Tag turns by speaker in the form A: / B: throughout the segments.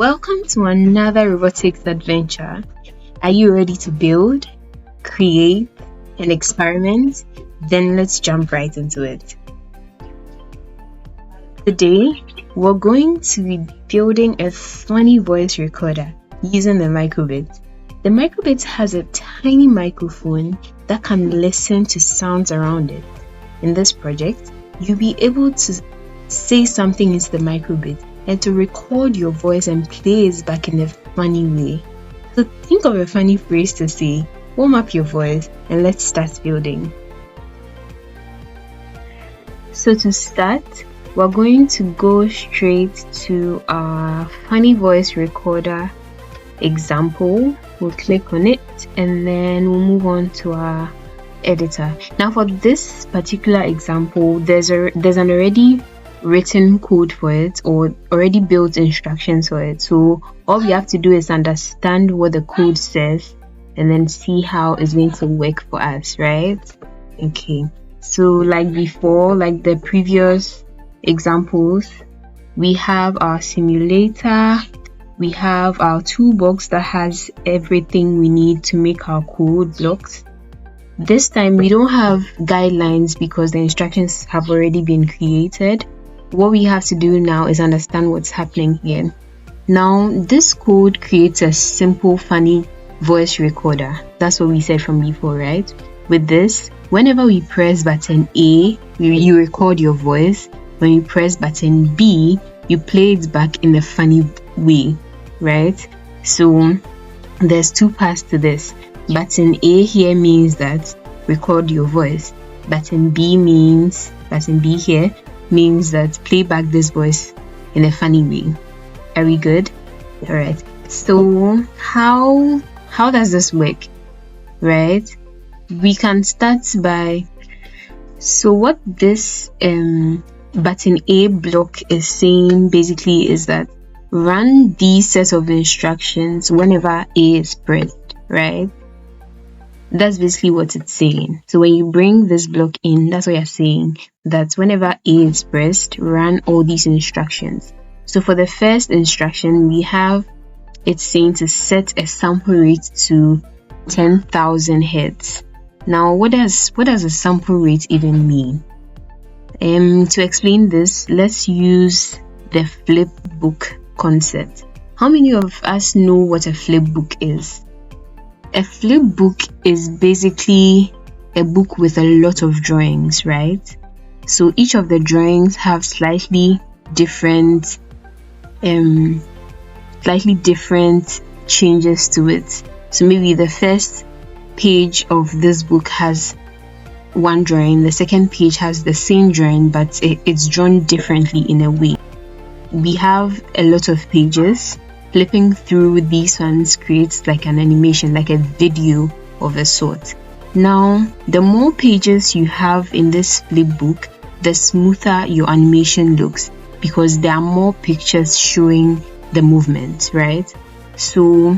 A: Welcome to another robotics adventure. Are you ready to build, create, and experiment? Then let's jump right into it. Today, we're going to be building a funny voice recorder using the Microbit. The Microbit has a tiny microphone that can listen to sounds around it. In this project, you'll be able to say something into the Microbit and to record your voice and play it back in a funny way. So think of a funny phrase to say, warm up your voice, and let's start building. So to start, we're going to go straight to our funny voice recorder example. We'll click on it and then we'll move on to our editor. Now for this particular example, there's an already written code for it or already built instructions for it. So all we have to do is understand what the code says and then see how it's going to work for us, right? Okay, so like before, like the previous examples, we have our simulator, we have our toolbox that has everything we need to make our code blocks. This time we don't have guidelines because the instructions have already been created. What we have to do now is understand what's happening here. Now, this code creates a simple, funny voice recorder. That's what we said from before, right? With this, whenever we press button A, you record your voice. When you press button B, you play it back in a funny way, right? So, there's two parts to this. Button A here means that record your voice. Button B here means that play back this voice in a funny way. Are we good? All right. So how does this work? Right? We can start by, so what this button A block is saying basically is that run these sets of instructions whenever A is pressed, right? That's basically what it's saying. So when you bring this block in, that's what you're saying, that whenever A is pressed, run all these instructions. So for the first instruction, we have it saying to set a sample rate to 10,000 hertz. Now, what does a sample rate even mean? To explain this, let's use the flip book concept. How many of us know what a flip book is? A flip book is basically a book with a lot of drawings, right? So each of the drawings have slightly different changes to it. So maybe the first page of this book has one drawing, the second page has the same drawing, but it's drawn differently in a way. We have a lot of pages. Flipping through these ones creates like an animation, like a video of a sort. Now, the more pages you have in this flip book, the smoother your animation looks because there are more pictures showing the movement, right? So,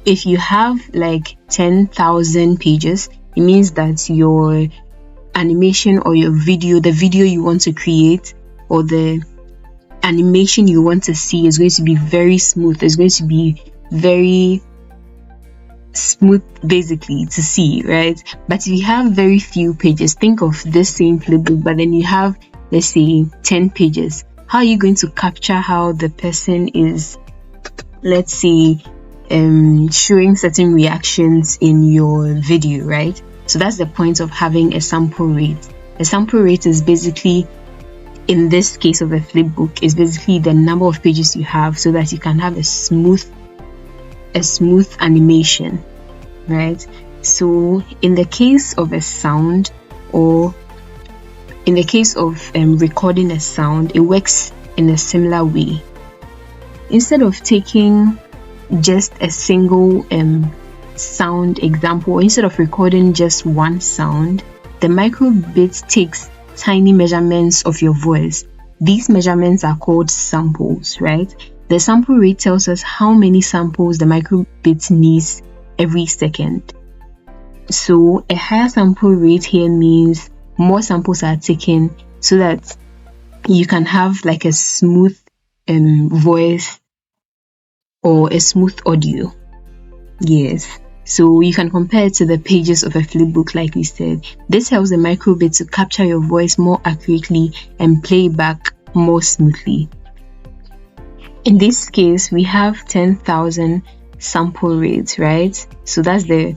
A: if you have like 10,000 pages, it means that your animation or your video, the video you want to create or the animation you want to see is going to be very smooth. It's going to be very smooth basically to see, right? But if you have very few pages, think of this same flipbook, but then you have, let's say, 10 pages. How are you going to capture how the person is, let's say, showing certain reactions in your video, right? So that's the point of having a sample rate. A sample rate is basically, in this case of a flip book, is basically the number of pages you have so that you can have a smooth animation, right? So in the case of a sound, or in the case of recording a sound, it works in a similar way. Instead of taking just a single sound example, or instead of recording just one sound, the Microbit takes tiny measurements of your voice. These measurements are called samples, right? The sample rate tells us how many samples the Microbit needs every second. So a higher sample rate here means more samples are taken so that you can have like a smooth voice or a smooth audio. Yes. So you can compare it to the pages of a flipbook, like we said. This helps the Microbit to capture your voice more accurately and play back more smoothly. In this case, we have 10,000 sample rates, right? So that's the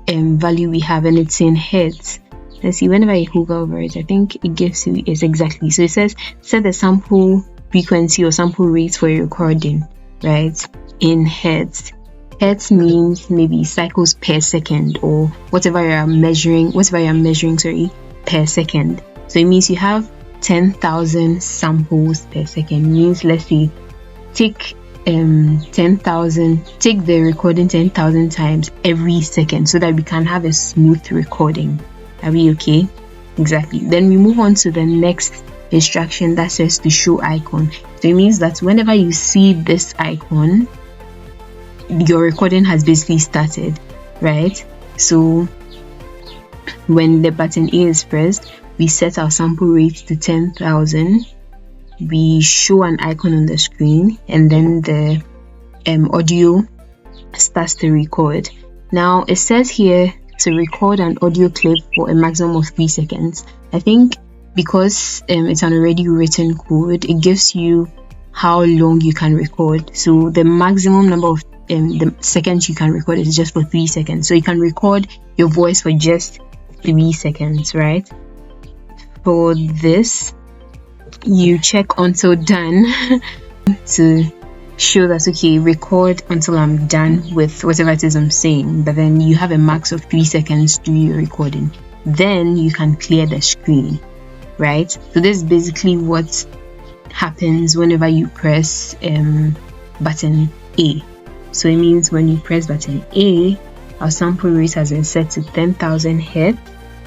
A: value we have, and it's in hertz. Let's see, whenever I hover over it, I think it gives you is exactly. So it says set the sample frequency or sample rates for your recording, right? In hertz. Hertz means maybe cycles per second, or whatever you're measuring, per second. So it means you have 10,000 samples per second. It means, let's say, take the recording 10,000 times every second, so that we can have a smooth recording. Are we okay? Exactly. Then we move on to the next instruction that says to show icon. So it means that whenever you see this icon, your recording has basically started, right? So when the button A is pressed, we set our sample rate to 10,000. We show an icon on the screen, and then the audio starts to record. Now it says here to record an audio clip for a maximum of 3 seconds. I think because it's an already written code, it gives you how long you can record. So the maximum number of the seconds you can record is just for 3 seconds. So you can record your voice for just 3 seconds, right? For this, you check until done to show that, okay, record until I'm done with whatever it is I'm saying, but then you have a max of 3 seconds to your recording. Then you can clear the screen, right? So this is basically what happens whenever you press button A. So it means when you press button A, our sample rate has been set to 10,000 hertz,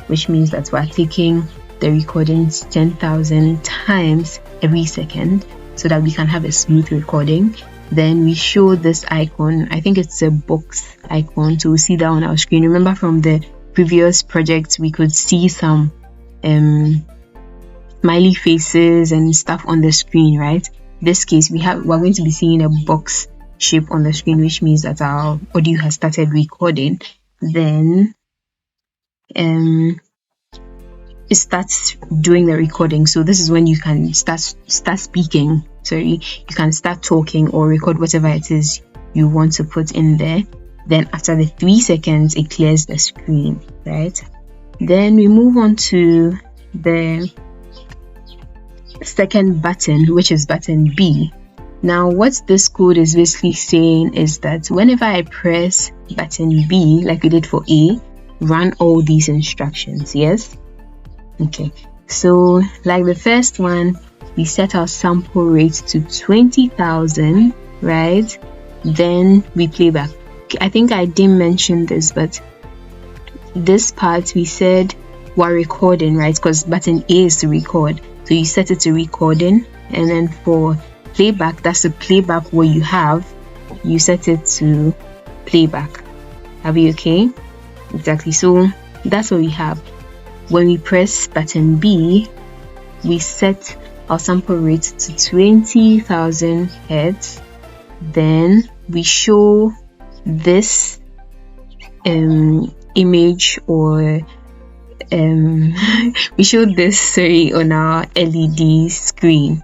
A: which means that we're taking the recordings 10,000 times every second, so that we can have a smooth recording. Then we show this icon. I think it's a box icon, so we'll see that on our screen. Remember from the previous project, we could see some smiley faces and stuff on the screen, right? In this case, we're going to be seeing a box shape on the screen, which means that our audio has started recording. Then it starts doing the recording. So this is when you can start speaking. Sorry, you can start talking or record whatever it is you want to put in there. Then after the 3 seconds, it clears the screen, right? Then we move on to the second button, which is button B. Now what this code is basically saying is that whenever I press button B, like we did for A, run all these instructions. Yes? Okay, so like the first one, we set our sample rate to 20,000, right? Then we play back. I think I didn't mention this, but this part we said we're recording, right? Because button A is to record, so you set it to recording, and then for playback, that's the playback where you set it to playback. Are we okay? Exactly. So that's what we have. When we press button B, we set our sample rate to 20,000 hertz. Then we show this image, or we show this on our LED screen.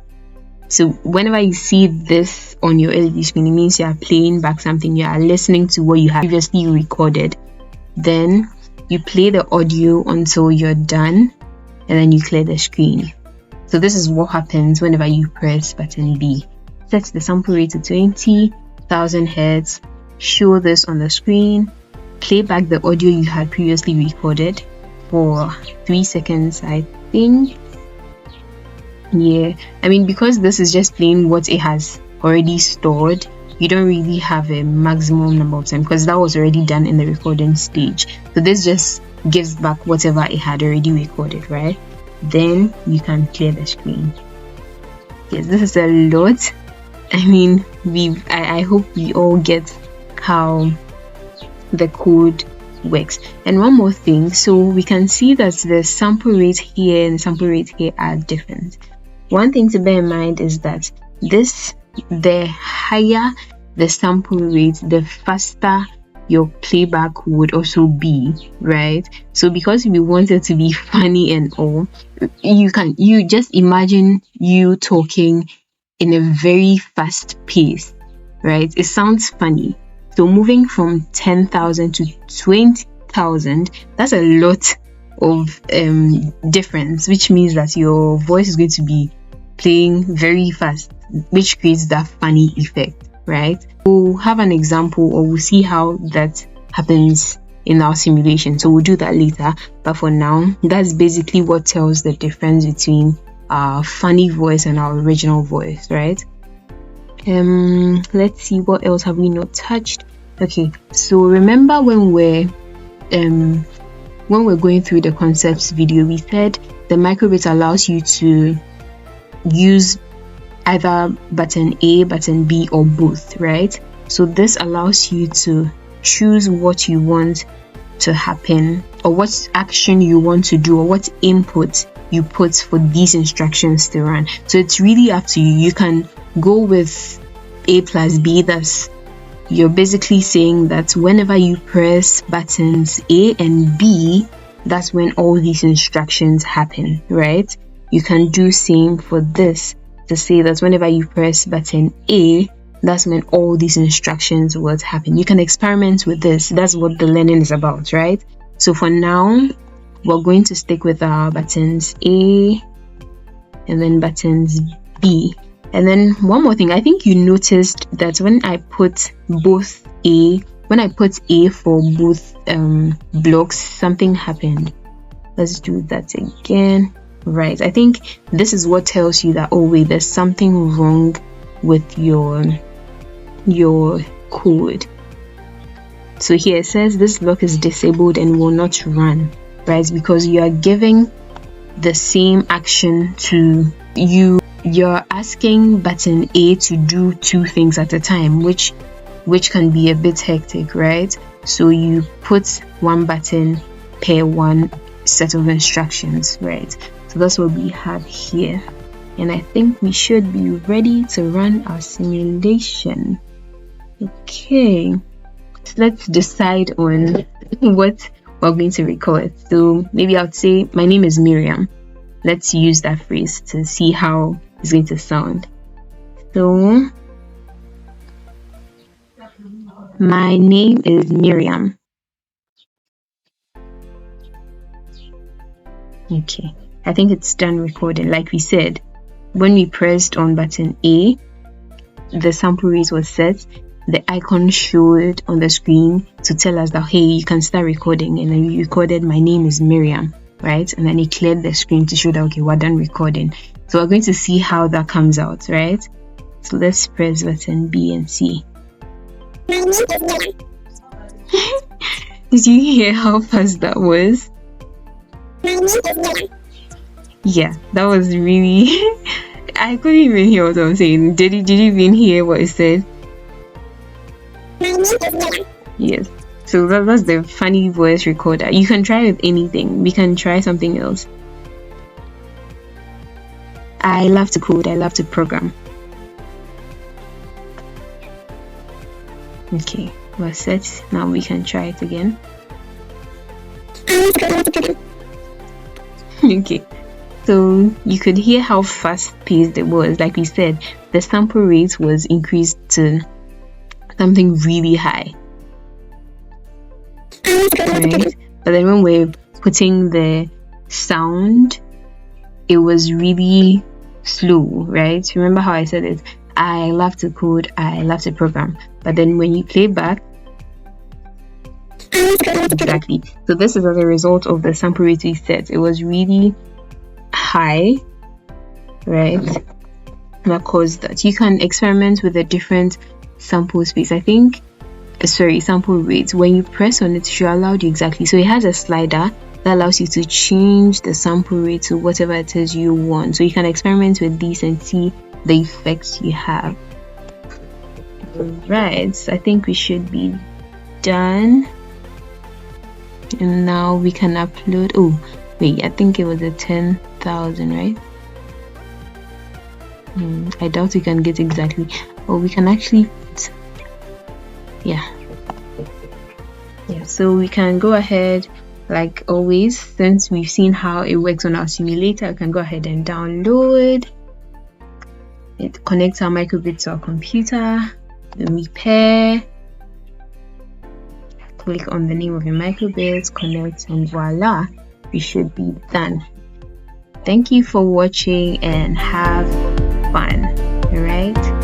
A: So whenever you see this on your LED screen, it means you are playing back something, you are listening to what you have previously recorded. Then you play the audio until you're done, and then you clear the screen. So this is what happens whenever you press button B. Set the sample rate to 20,000 hertz, show this on the screen, play back the audio you had previously recorded for 3 seconds, I think. Yeah, I mean, because this is just playing what it has already stored, you don't really have a maximum number of time, because that was already done in the recording stage. So this just gives back whatever it had already recorded, right? Then you can clear the screen. Yes, this is a lot. I mean, I hope we all get how the code works. And one more thing, so we can see that the sample rate here and the sample rate here are different. One thing to bear in mind is that the higher the sample rate, the faster your playback would also be, right? So because we want it to be funny and all, you just imagine you talking in a very fast pace, right? It sounds funny. So moving from 10,000 to 20,000, that's a lot of difference, which means that your voice is going to be playing very fast, which creates that funny effect, right? We'll have an example, or we'll see how that happens in our simulation, so we'll do that later. But for now, that's basically what tells the difference between our funny voice and our original voice, right? Let's see, what else have we not touched? Okay, so remember when we're going through the concepts video, we said the Microbit allows you to use either button A, button B, or both, right? So this allows you to choose what you want to happen, or what action you want to do, or what input you put for these instructions to run. So it's really up to you. You can go with A plus B. That's, you're basically saying that whenever you press buttons A and B, that's when all these instructions happen, right? You can do same for this, to say that whenever you press button A, that's when all these instructions would happen. You can experiment with this. That's what the learning is about, right? So for now, we're going to stick with our buttons A and then buttons B. And then one more thing, I think you noticed that when I put A for both blocks, something happened. Let's do that again. Right, I think this is what tells you that, oh wait, there's something wrong with your code. So here it says this block is disabled and will not run, right? Because you are giving the same action to you're asking button A to do two things at a time, which can be a bit hectic, right? So you put one button per one set of instructions, right? So that's what we have here, and I think we should be ready to run our simulation. Okay, so let's decide on what we're going to record. So maybe I'll say my name is Miriam. Let's use that phrase to see how it's going to sound. So my name is Miriam. Okay, I think it's done recording. Like we said, when we pressed on button A, the sample rate was set. The icon showed on the screen to tell us that, hey, you can start recording, and then we recorded my name is Miriam, right? And then it cleared the screen to show that, okay, we're done recording. So we're going to see how that comes out, right? So let's press button B and see. My name is Miriam. Did you hear how fast that was? Yeah, that was really I couldn't even hear what I was saying. Did you even hear what it said? Yes. So that's the funny voice recorder. You can try with anything. We can try something else. I love to code. I love to program. Okay, we're set. Now we can try it again. Okay, so you could hear how fast paced it was. Like we said, the sample rate was increased to something really high, right? But then when we're putting the sound, it was really slow, right? Remember how I said it? I love to code, I love to program. But then when you play back, exactly. So this is as a result of the sample rate we set. It was really high, right? That caused that. You can experiment with a different sample space. I think, sample rate. When you press on it, it should allow you exactly. So it has a slider that allows you to change the sample rate to whatever it is you want. So you can experiment with these and see the effects you have. Right, I think we should be done. And now we can upload. Oh wait, I think it was a 10,000, right? I doubt we can get exactly, or we can actually, yeah, so we can go ahead, like always, since we've seen how it works on our simulator, we can go ahead and download it, connect our Microbit to our computer, and we pair, click on the name of your Microbit, connect, and voila, we should be done. Thank you for watching and have fun. All right.